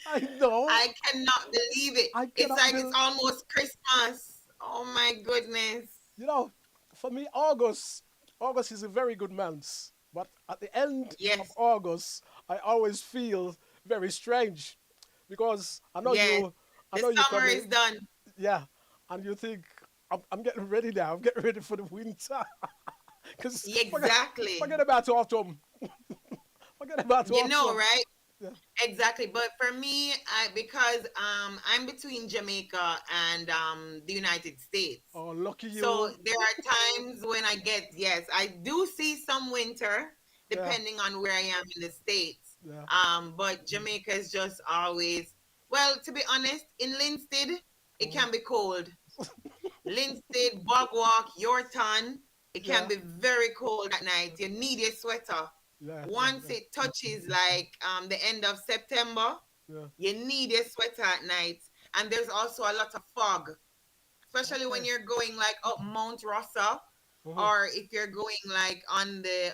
I know. I cannot believe it. I It's cannot like it's believe. almost Christmas. Oh my goodness. You know, for me, August is a very good month. But at the end of Yes, August, I always feel very strange because yes. I The know you summer probably, is done. yeah, and you think I'm getting ready now. I'm getting ready for the winter because forget Exactly. about autumn. Forget about You know, autumn. right? Yeah. Exactly. But for me, because I'm between Jamaica and the United States. Oh, lucky So you. there are times when yes, I do see some winter Yeah. depending on where I am in the States. Yeah. But Jamaica is just always, well, to be honest, in Linstead, it Mhm. can be cold. Linstead, Bogwalk, Yorton, it can Yeah. be very cold at night. You need a sweater. Yeah. Yeah. Once Yeah. it touches like the end of September, Yeah. you need a sweater at night. And there's also a lot of fog, especially when Okay. you're going like up Mount Rossa, Hmm. or if you're going like on the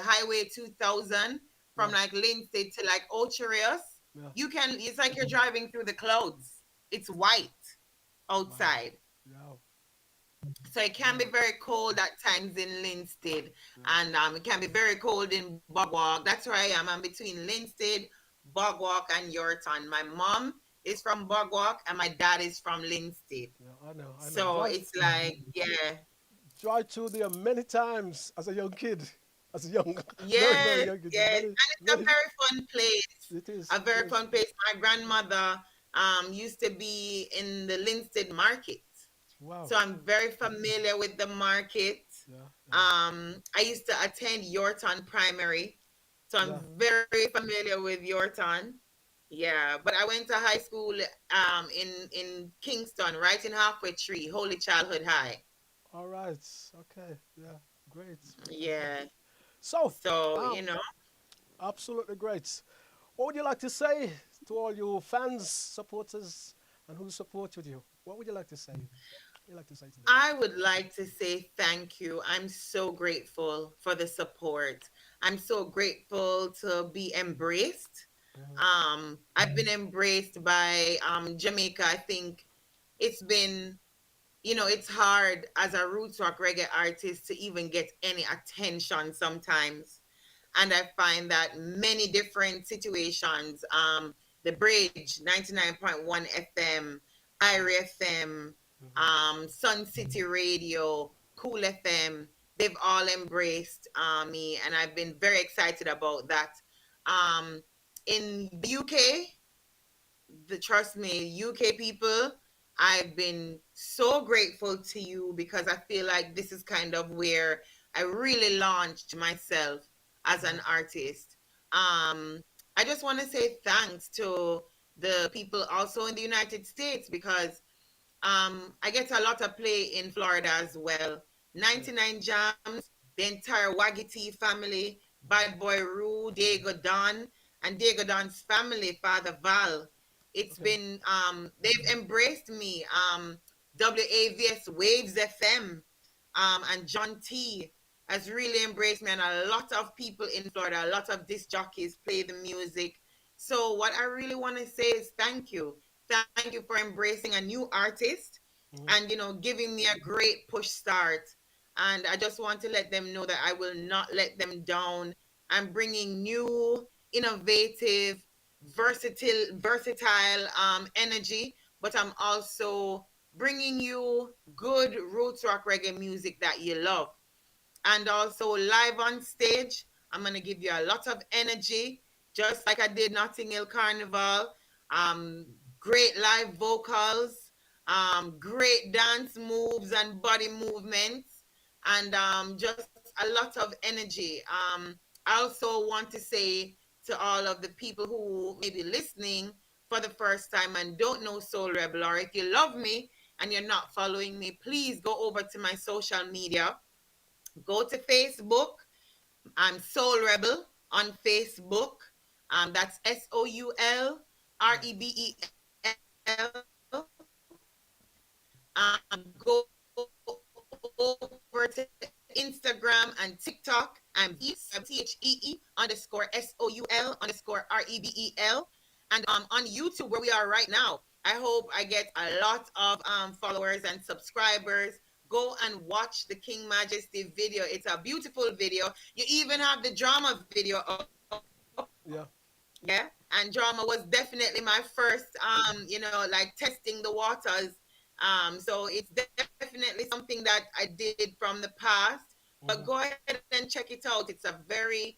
highway 2000 from Yeah. like Linstead to like Ocherius. Yeah. It's like you're driving through the clouds. It's white Wow. outside. Yeah. So it can be Yeah. very cold at times in Linstead, Yeah. and it can be very cold in Bogwalk. That's where I am. I'm between Linstead, Bogwalk, and Yorton. My mom is from Bogwalk, and my dad is from Linstead. Yeah. I know. I know. So it's like, yeah, Drive through there many times as a young kid, as a young, very very yes, young kid. yes, Many and it's a many. very fun place. It is. A It very is. fun place. My grandmother used to be in the Linstead market. Wow. So I'm very familiar with the market. Yeah. Yeah. I used to attend Yorton Primary, so I'm Yeah. very familiar with Yorton. Yeah, but I went to high school in Kingston, right in Halfway Tree, Holy Childhood High. All right. Okay. Yeah. Great. Great. Great. Yeah, So, so um, absolutely great. What would you like to say to all your fans, supporters, and who support with you? What would you like to say? What would you like to say to them? I would like to say thank you. I'm so grateful for the support. I'm so grateful to be embraced. Hmm. I've been embraced by Jamaica. I think it's been, it's hard as a roots rock reggae artist to even get any attention sometimes. And I find that many different situations, the Bridge, 99.1 FM, IRI FM, Hmm. Sun City Radio, Cool FM, they've all embraced me, and I've been very excited about that. Um, in the UK, trust me, UK people, I've been so grateful to you because I feel like this is kind of where I really launched myself as Hmm. an artist. Um, I just want to say thanks to the people also in the United States because I get a lot of play in Florida as well. Yeah. 99 Jams, the entire Waggy family, Bad Boy Rue, Diego Don, and Diego Don's family, Father Val. It's Okay. been they've embraced me. WAVS Waves FM, and John T has really embraced me, and a lot of people in Florida, a lot of disc jockeys play the music. So what I really want to say is thank you. Thank you for embracing a new artist Mm-hmm. and giving me a great push start. And I just want to let them know that I will not let them down. I'm bringing new, innovative, versatile energy, but I'm also bringing you good roots rock reggae music that you love. And also live on stage, I'm gonna give you a lot of energy, just like I did Notting Hill Carnival. Um, Great live vocals, great dance moves and body movements, and just a lot of energy. I also want to say to all of the people who may be listening for the first time and don't know Soul Rebel, or if you love me and you're not following me, please go over to my social media. Go to Facebook. I'm Soul Rebel on Facebook. That's Right. SOULREBEL. Go over to Instagram and TikTok. I'm THEE _SOUL _REBEL. And on YouTube, where we are right now, I hope I get a lot of followers and subscribers. Go and watch the King Majesty video. It's a beautiful video. You even have the drama video up. Yeah. Yeah, and drama was definitely my first like testing the waters. So it's definitely something that I did from the past, but go Mm-hmm. ahead and check it out. It's a very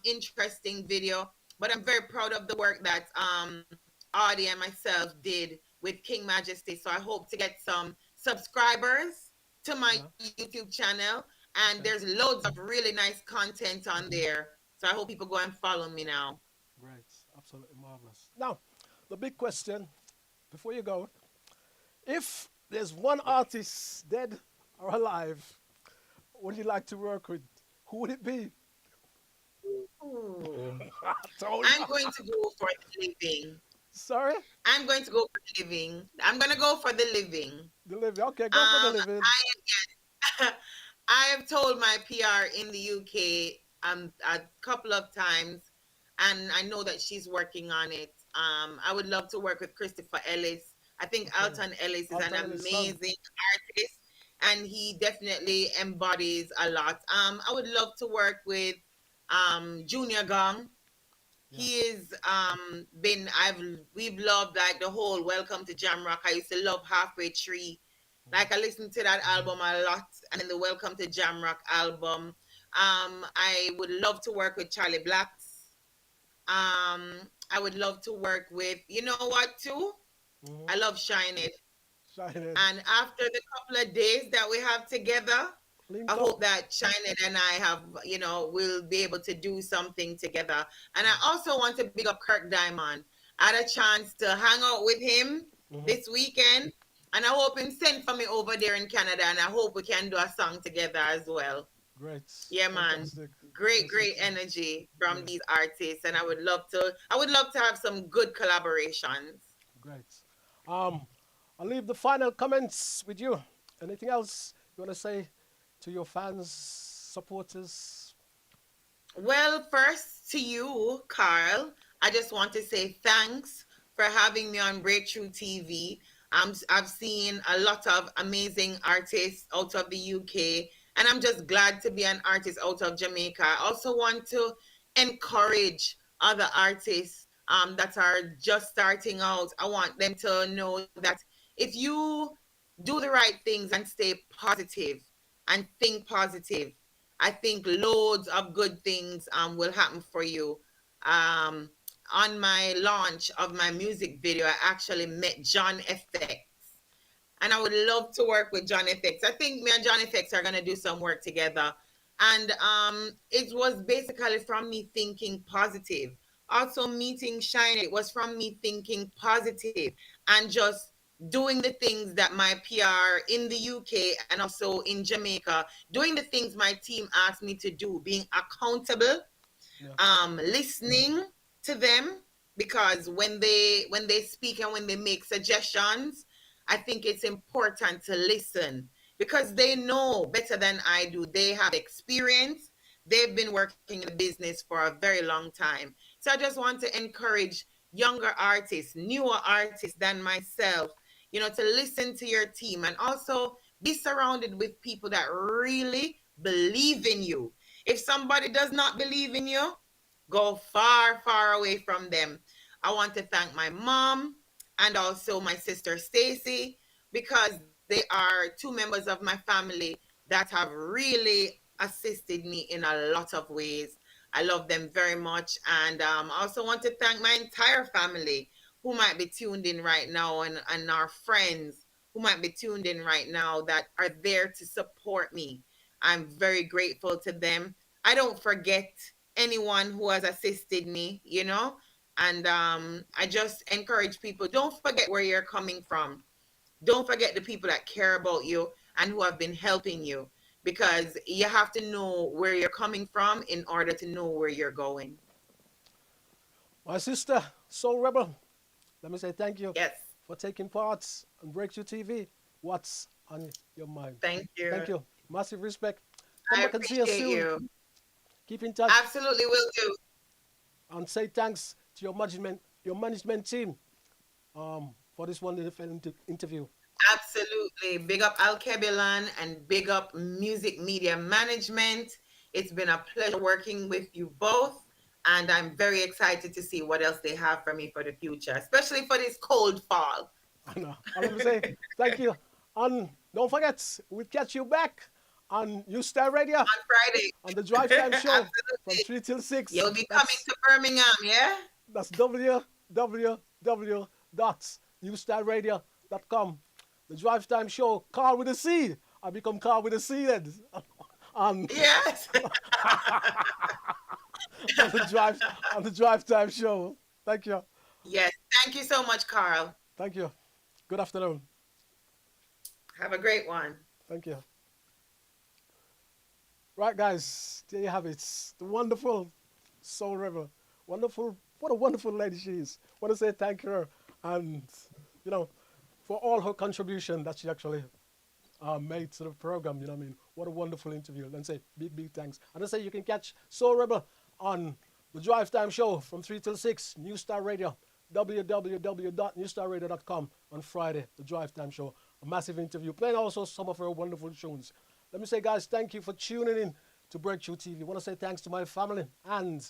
interesting video, but I'm very proud of the work that Audie and myself did with King Majesty. So I hope to get some subscribers to my Yeah. YouTube channel, and there's Okay. loads of really nice content on there. So I hope people go and follow me now. Great. Absolutely marvelous. Now, the big question before you go: if there's one artist dead or alive, would you like to work with? Who would it be? Ooh. I told you. I'm going to go for the living. Sorry. I'm going to go for the living. I'm going to go for the living. The living. Okay, go for the Um, living. I have told my PR in the UK a couple of times, and I know that she's working on it. I would love to work with Christopher Ellis. I think Okay. Alton Ellis is an Alton Ellis' son. amazing artist, and he definitely embodies a lot. I would love to work with Junior Gong. Yeah. He is been I've we've loved like the whole Welcome to Jamrock. I used to love Halfway Tree. Mhm. Like I listened to that album a lot, and then the Welcome to Jamrock album. I would love to work with Charlie Blacks. I would love to work with, you know what too? Mhm. I love Shine It. Shining. And after the couple of days that we have together, I Linked up. hope that Shined and I have, will be able to do something together. And I also want to big up Kirk Diamond. I had a chance to hang out with him Mhm. this weekend, and I hope him send for me over there in Canada, and I hope we can do a song together as well. Great. Yeah, man. Fantastic. Great, Yes, great indeed. energy from Yeah. these artists, and I would love to have some good collaborations. Great. Um, I'll leave the final comments with you. Anything else you want to say to your fans, supporters? Well, first to you, Carl, I just want to say thanks for having me on Breakthrough TV. I've seen a lot of amazing artists out of the UK, and I'm just glad to be an artist out of Jamaica. I also want to encourage other artists that are just starting out. I want them to know that if you do the right things and stay positive and think positive, I think loads of good things will happen for you. Um, on my launch of my music video, I actually met John FX, and I would love to work with John FX. I think me and John FX are gonna do some work together, and it was basically from me thinking positive. also meeting Shine, it was from me thinking positive and just doing the things that my PR in the UK and also in Jamaica, doing the things my team asked me to do, being accountable, Yeah. listening to them, because when they speak and when they make suggestions, I think it's important to listen because they know better than I do. They have experience. They've been working in the business for a very long time. So I just want to encourage younger artists, newer artists than myself, to listen to your team and also be surrounded with people that really believe in you. If somebody does not believe in you, go far, far away from them. I want to thank my mom and also my sister Stacy because they are two members of my family that have really assisted me in a lot of ways. I love them very much. And I also want to thank my entire family who might be tuned in right now, and our friends who might be tuned in right now that are there to support me. I'm very grateful to them. I don't forget anyone who has assisted me. And I just encourage people, don't forget where you're coming from. Don't forget the people that care about you and who have been helping you, because you have to know where you're coming from in order to know where you're going. My sister, Soul Rebel, let me say thank you Yes. for taking part on Breakthrough TV. What's on your mind? Thank you. Thank you. Massive respect. Come I back and see us appreciate soon. you. Keep in touch Absolutely will do. and say thanks to your management team for this wonderful interview. Absolutely. Big up Al Kebilan and big up Music Media Management. It's been a pleasure working with you both. And I'm very excited to see what else they have for me for the future, especially for this cold fall. And let me say thank you. And don't forget, we'll catch you back on New Star Radio On Friday. on the Drive Time Show from Absolutely. 3 till 6. You'll be coming That's to Birmingham, yeah? that's www.newstarradio.com. The Drive Time Show, Car with a C. I become Car with a C then. on, Yes. on the Drive Time Show. Thank you. Yes. Thank you so much, Carl. Thank you. Good afternoon. Have a great one. Thank you. Right, guys, there you have it. The wonderful Soul River. Wonderful, what a wonderful lady she is. Want to say thank her and, for all her contribution that she actually made to the program. You know what I mean? What a wonderful interview. And say big, big thanks. And I say you can catch Soul Rebel on the Drive Time Show from 3 till 6, New Star Radio, www.newstarradio.com on Friday, the Drive Time Show. A massive interview, playing also some of her wonderful tunes. Let me say, guys, thank you for tuning in to Breakthrough TV. I want to say thanks to my family, and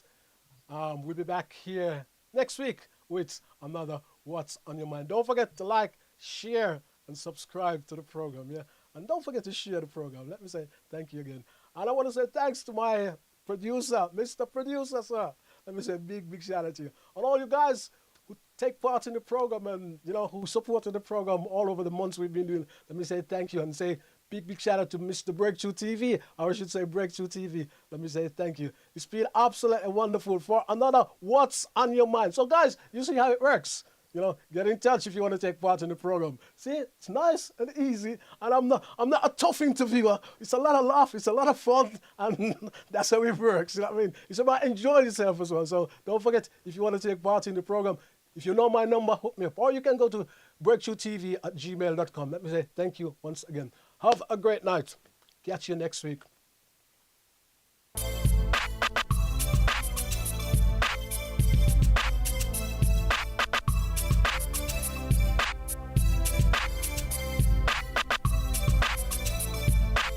we'll be back here next week with another What's on Your Mind. Don't forget to like, share, and subscribe to the program, yeah? And don't forget to share the program. Let me say thank you again. And I want to say thanks to my producer, Mr. Producer, sir. Let me say big, big shout out to you. And all you guys who take part in the program and, who supported the program all over the months we've been doing, let me say thank you and say big, big shout out to Mr. Breakthrough TV, or I should say Breakthrough TV. Let me say thank you. It's been absolutely wonderful for another What's on Your Mind. So, guys, you see how it works. Get in touch if you want to take part in the program. See, it's nice and easy, and I'm not a tough interviewer. It's a lot of laugh, it's a lot of fun, and that's how it works. You know what I mean? It's about enjoying yourself as well. So don't forget, if you want to take part in the program, if you know my number, hook me up. Or you can go to breakthroughtv@gmail.com. Let me say thank you once again. Have a great night. Catch you next week.